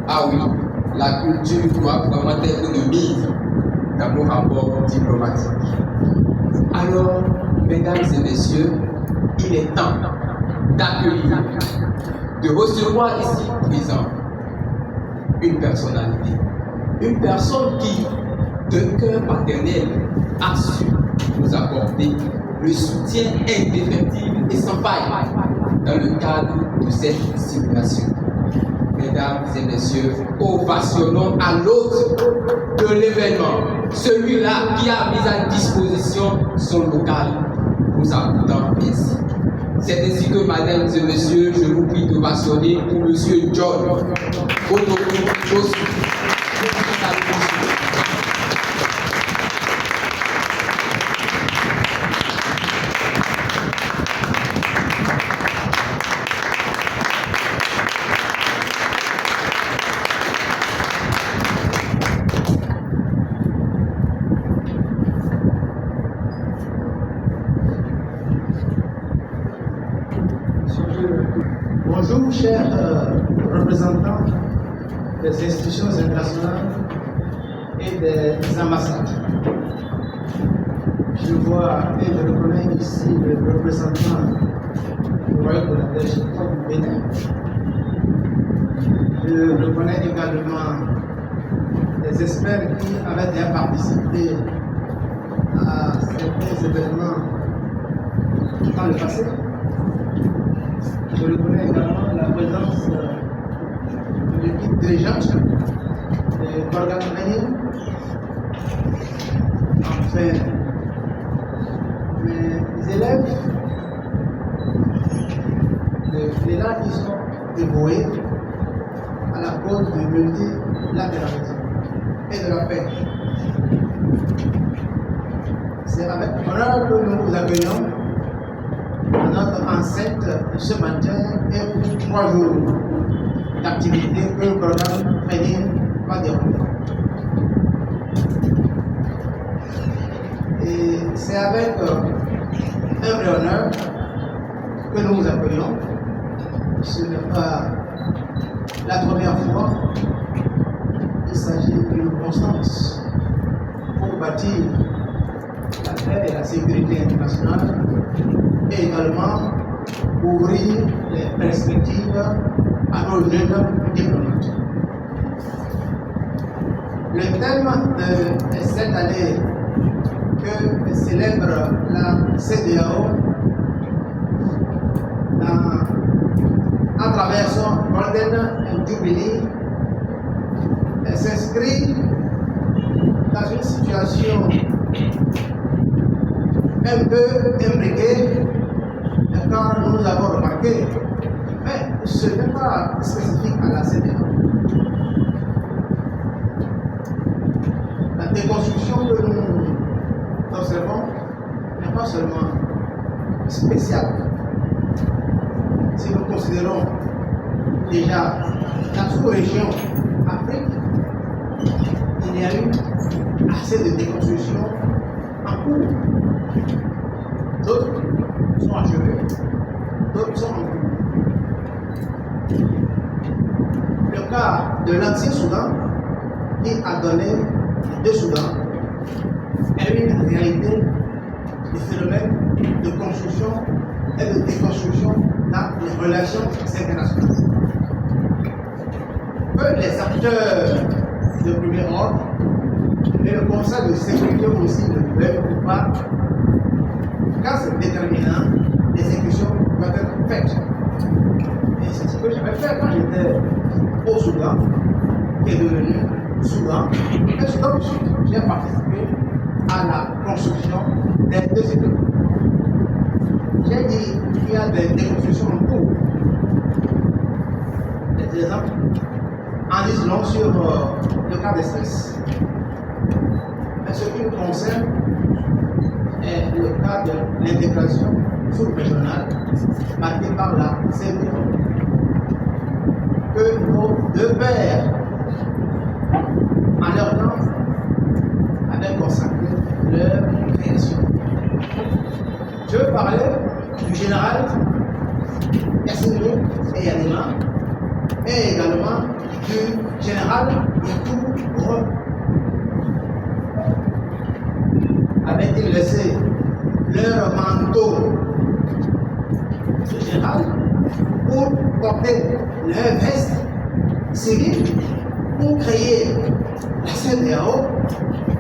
Ah oui, la culture doit vraiment être de mise dans nos rapports diplomatiques. Alors, mesdames et messieurs, il est temps d'accueillir, de recevoir ici présent une personnalité, une personne qui, d'un cœur paternel, a su nous apporter le soutien indéfectible et sans faille dans le cadre de cette simulation. Mesdames et messieurs, ovationnons à l'hôte de l'événement, celui-là qui a mis à disposition son local, nous apportant ainsi. C'est ainsi que, mesdames et messieurs, je vous prie d'ovationner pour M. John Otoku-Josu. Bonjour, chers représentants des institutions internationales et des ambassades. Je vois et je reconnais ici le représentant du royaume de la Belgique du Bénin. Je reconnais également les experts qui avaient déjà participé à certains événements dans le passé. Je reconnais également la présence de l'équipe dirigeante de Morgan Manning. Enfin, mes élèves de FLELA qui sont dévoués à la cause du multilatéralisme et de la paix. C'est avec honneur que nous vous accueillons à notre enceinte ce matin et pour 3 jours d'activité que le programme Training va dérouler. Et c'est avec un vrai honneur que nous vous accueillons. Ce n'est pas la première fois. Il s'agit d'une constance pour bâtir la paix et la sécurité internationale et également ouvrir les perspectives à nos jeunes diplomates. Le thème de cette année que célèbre la CEDEAO à travers son Golden Jubilee s'inscrit dans une situation un peu imbriquée, car nous avons remarqué, mais ce n'est pas spécifique à la CEDEAO. La déconstruction que nous observons n'est pas seulement spéciale. Si nous considérons déjà la sous-région Afrique, il y a eu assez de déconstruction en cours. D'autres sont achevés, d'autres sont en cours. Le cas de l'ancien Soudan, qui a donné les 2 Soudans, est une réalité des phénomènes de construction et de déconstruction dans les relations internationales. Que les acteurs de premier ordre et le Conseil de sécurité aussi ne veulent pas, car c'est déterminant, l'exécution doit être faite. Et c'est ce que j'avais fait quand j'étais au Soudan, qui est devenu Soudan, et Soudan du Sud. J'ai participé à la construction des 2 États. J'ai dit qu'il y a des déconstructions en cours. Des exemples en disent long sur le cas d'espèce. Mais ce qui nous concerne est le cas de l'intégration sous-régionale marquée par la CEDEAO. Que nos 2 pères, en leur temps, avaient consacré leur création. Je veux parler du général Yassine et Yanima et également du général, il y a tout pour eux. Avaient-ils laissé leur manteau général pour porter leur veste civile pour créer la CEDEAO?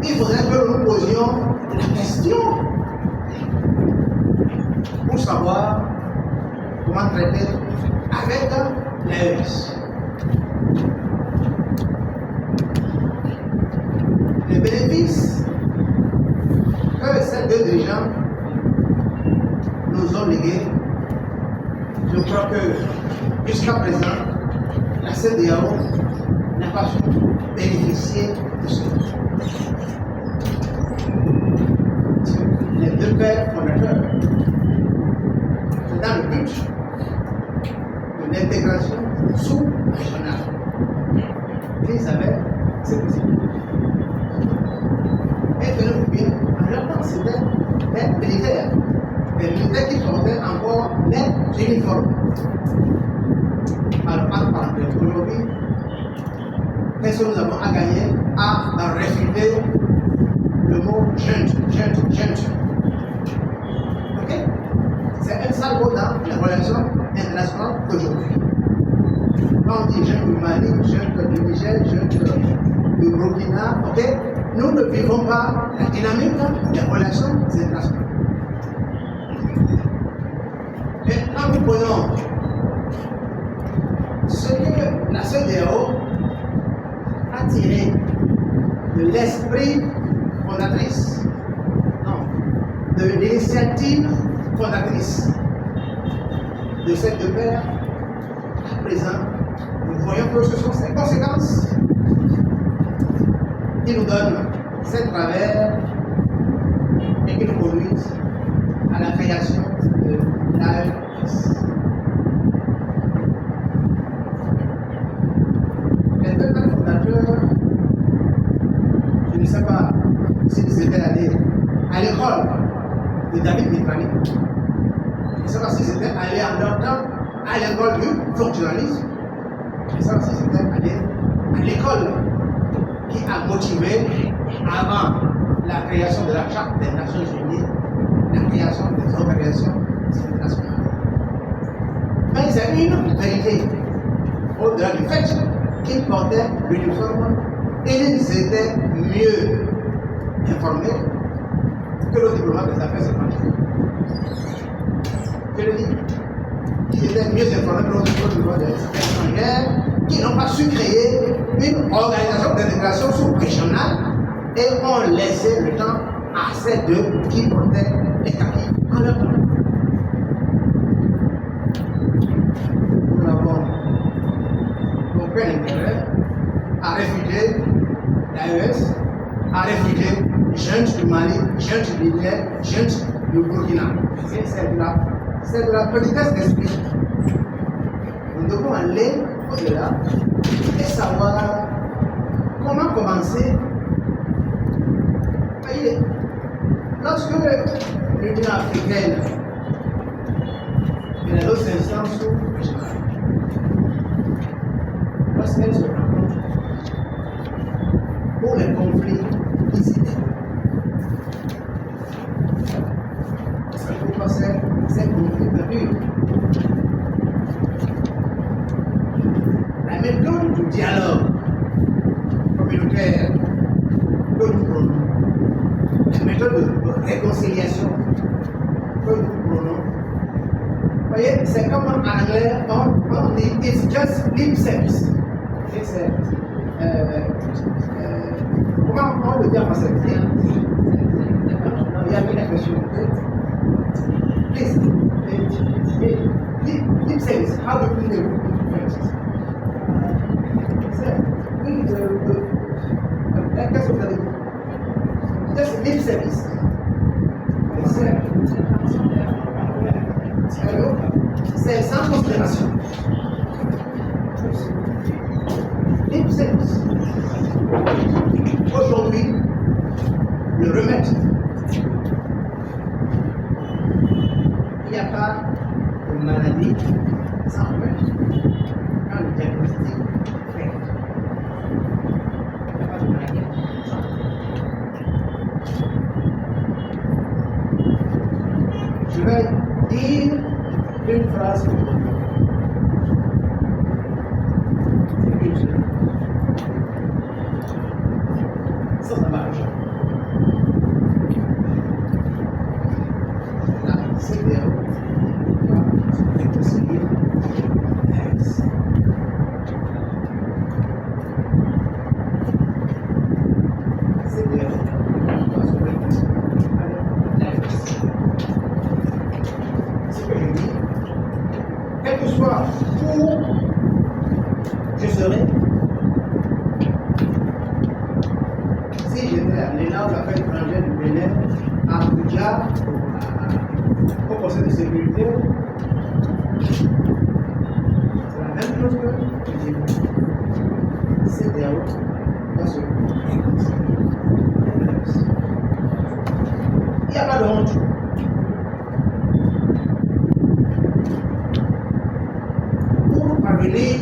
Il faudrait que nous posions la question pour savoir comment traiter avec l'AES. Les bénéfices que ces deux dirigeants nous ont légués, je crois que jusqu'à présent, la CEDEAO n'a pas pu bénéficier de cela. Les deux pères fondateurs, c'est dans le but de l'intégration sous-régionale qu'ils avaient ces possibilités. Et tenez-vous bien, en leur temps, c'était des militaires qui portaient encore les uniformes. Alors, en parenthèse, aujourd'hui, qu'est-ce que nous avons à gagner à réfuter le mot junte? Ok? C'est un sale mot dans les relations internationales d'aujourd'hui. Quand on dit junte du Mali, junte du Niger, junte du Burkina, ok? Nous ne vivons pas la dynamique des relations internationales. Et quand nous prenons ce que la CEDEAO a tiré de l'esprit fondatrice, non, de l'initiative fondatrice de ces deux pères, à présent, nous voyons que ce sont ces conséquences qui nous donnent ces travers et qui nous conduisent à la création de l'AES. Les deux pères fondateurs, je ne sais pas s'ils étaient allés à l'école de David Mitrani, je ne sais pas s'ils étaient allés en leur temps à l'école du fonctionnalisme, je ne sais pas s'ils étaient allés à l'école qui a motivé avant la création de la Charte des Nations Unies, la création des organisations internationales. Mais c'est une vérité, au-delà du fait qu'ils portaient l'uniforme et ils étaient mieux informés que le diplomates des affaires étrangères. Je le dis, ils étaient mieux informés que le diplomates des affaires étrangères qui n'ont pas su créer une organisation d'intégration sous-régionale et ont laissé le temps à ces deux qui portaient les capis en leur temps. Nous avons aucun intérêt à réfuter l'AES, à réfuter jeunes du Mali, jeunes du Niger, jeunes du Burkina. C'est de la petitesse d'esprit. Nous devons aller au-delà et savoir comment commencer. Voyez, lorsque l'Union africaine et les autres instances régionales, lorsqu'elles se rencontrent pour les conflits ici, c'est pourquoi ces conflits perdurent. La méthode du dialogue communautaire que nous prenons, la méthode de réconciliation que nous prenons, vous voyez, c'est comme en anglais, on dit it's just lip service. Comment on le dit en français? Il y a une question. Please, lip service, how do you do it? Qu'est-ce que vous avez dit? Just lip service. C'est sans considération. Lip service. Aujourd'hui, le remède. Il n'y a pas de maladie sans remède. Quand le diagnostic est fait, déjà au Conseil de sécurité, c'est la même chose que le CEDEAO dans ce il n'y a pas de honte. Pour parvenir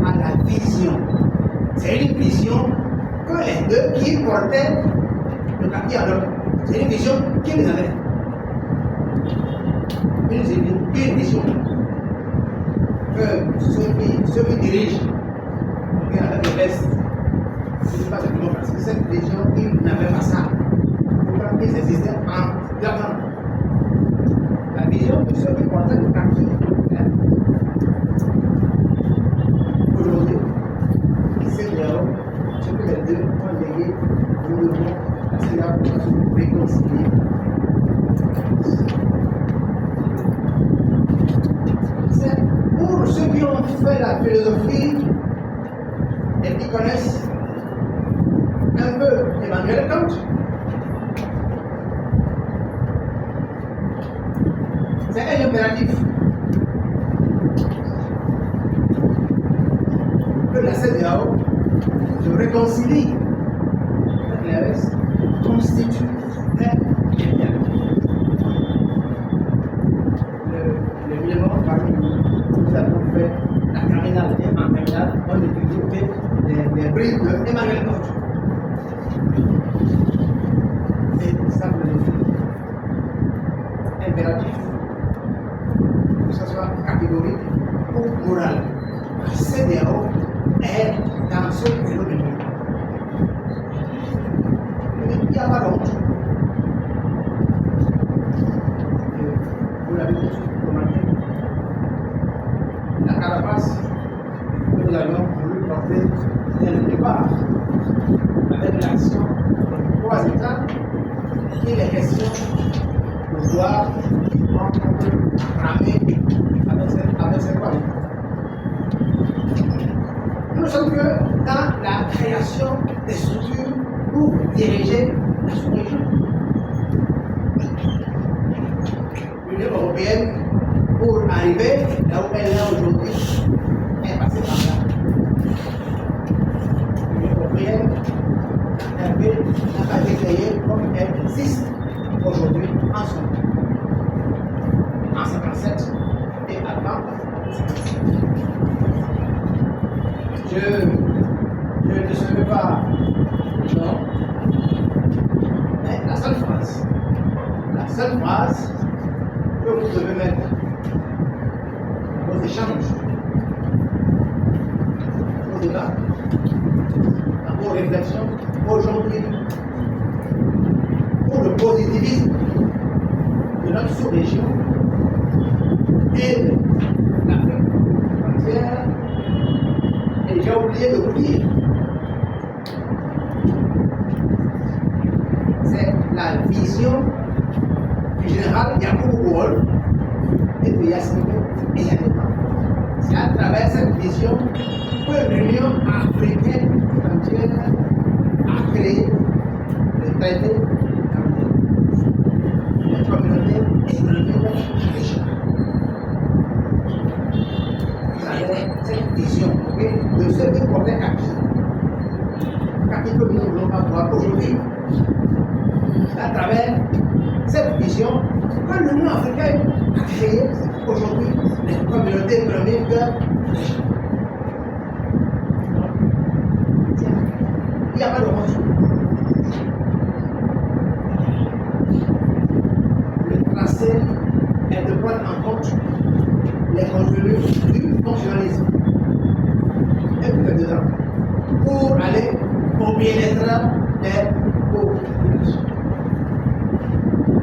à la vision, c'est une vision que les deux qui portaient le papier à l'autre, c'est une vision qu'ils avaient. Une vision que ceux qui dirigent avec le reste, ce n'est pas simplement parce que cette vision, ils n'avaient pas ça. Pourtant, ils existaient en avant. La vision de ceux qui portaient le papier. Aujourd'hui, c'est bien ce que les deux ont légué, nous devons passer là pour se réconcilier. C'est pour ceux qui ont fait la philosophie et qui connaissent un peu Emmanuel Kant. C'est un impératif que la CEDEAO se réconcilie avec les restes, constitue un impératif. L'évidemment, parmi nous avons fait la terminale et en terminale, on étudiait les briques de Emmanuel Kant. Et ça veut dire impératif, que ce soit catégorique ou moral. La CEDEAO est dans ce phénomène. Il n'y a pas d'autre. Vous l'avez tous remarqué. La carapace que nous avions voulu porter dès le départ, avec l'action des 3 États, il est question de voir comment on peut ramer avec ces 3 États. Nous ne sommes que dans la création des structures pour diriger la sous-région. L'Union européenne, pour arriver là où elle est aujourd'hui, est passée par là. L'Union européenne n'a pas été créée comme elle existe aujourd'hui en son temps. En 1957 et avant 1957. Je ne serai pas, non, mais la seule phrase que vous devez mettre dans vos échanges, vos débats, dans vos réflexions aujourd'hui, pour le positivisme de notre sous-région et de l'Afrique entière, et j'ai oublié de vous dire, c'est la vision du général Yacoub Gowol et de Yassine Eyadema. C'est à travers cette vision que l'Union africaine entière a créé le traité de communauté économique régionale. Vous avez cette vision de ceux qui portaient Kaki que nous voulons avoir aujourd'hui. À travers cette vision que l'Union africaine a créé aujourd'hui les communautés économiques régionales. Il n'y a pas de honte. Le tracé est de prendre en compte les contenus du fonctionnalisme. Et puis dedans, pour aller au bien-être des populations.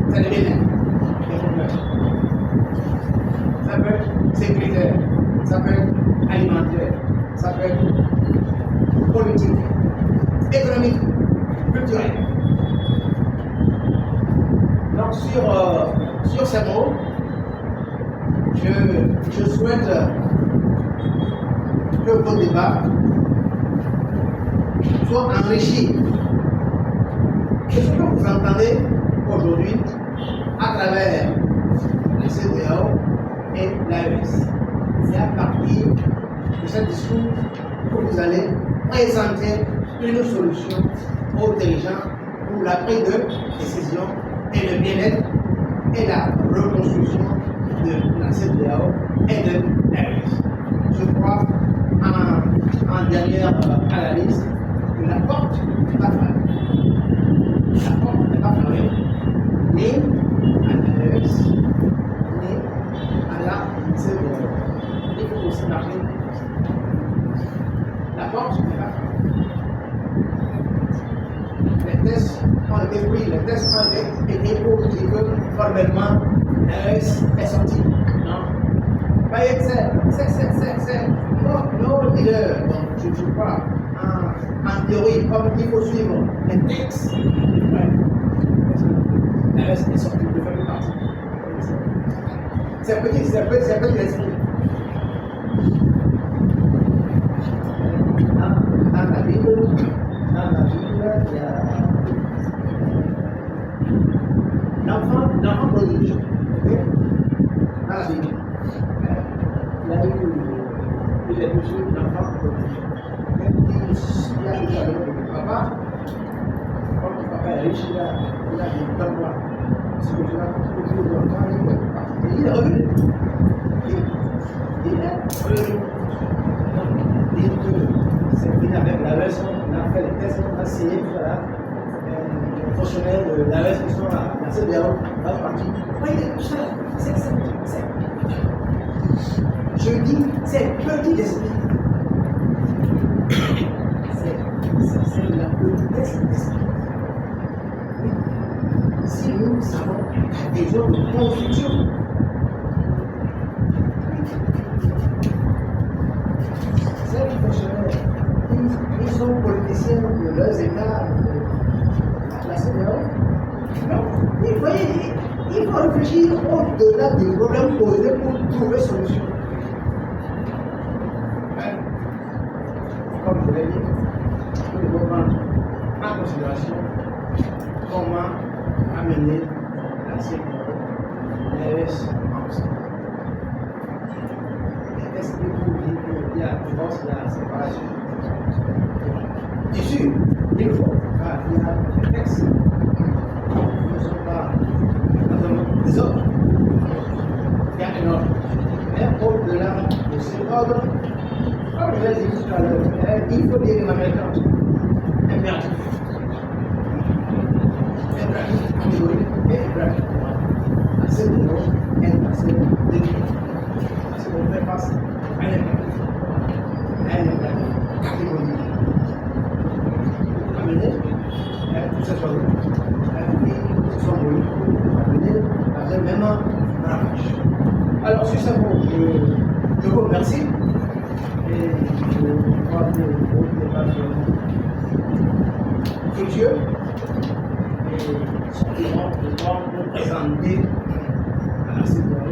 C'est le bien-être des populations. Ça peut être sécuritaire, ça peut être alimentaire, ça peut être politique, économique, culturel. Donc sur ces mots, je souhaite que vos débats soient enrichis de ce que vous entendez aujourd'hui à travers la CEDEAO et l'AES. C'est à partir de ce discours que vous allez présenter une solution aux dirigeants pour la prise de décision et le bien-être et la reconstruction de la CEDEAO et de l'AES. Je crois, en dernière analyse, que la porte n'est pas fermée. La porte n'est pas fermée, ni à l'AES, ni à la CEDEAO. Il faut aussi marquer. La porte n'est pas fermée. Les tests ont été pris, les tests ont été pour dire que formellement l'AES est sorti. Non. Voyez, c'est nos leaders, donc je crois, en théorie, comme il faut suivre les textes, ouais. L'AES est sorti de faire partie. C'est petit l'esprit. Dans la Bible, il y a l'enfant prodige. Okay? Dans la Bible, il est toujours l'enfant prodige. Il a déjà le papa, quand le papa est riche, il a dit donne-moi ce que tu as toujours dans le temps, il est revenu. Il est revenu. Dire que c'est fini avec l'AES, on a fait les tests, on a essayé, voilà, les fonctionnaires de l'AES qui sont à la CEDEAO, dans le parti. Voyez, je dis, c'est petit d'esprit. C'est la petitesse d'esprit. Si nous savons des besoin de construction, ces fonctionnaires, ils sont politiciens de leurs États, de la CEDEAO. Donc, voyez, il faut réfléchir au-delà du problème posé pour trouver solution. Comme je l'ai dit, nous devons prendre en considération comment amener la CEDEAO, l'AES ensemble. Est-ce que vous dites qu'il y a divorce, il y a séparation? Bien sûr, il faut, car il y a des textes qui ne sont pas dans un monde des ordres. Il y a un ordre. Mais au-delà de cet ordre, comme je l'ai dit tout à l'heure, il faut dire l'américain impératif. Impératif, catégorie et impératif. À ce niveau, elle passe de vie. Parce qu'on fait face à un impératif. À un impératif catégorique. Amener, tout ce soit tout ce soit voulu, amener avec même marche. Alors, sur ce mot, je vous remercie. Et je crois que vous débat fructueux et sortiront de pouvoir nous présenter à la CEDEAO.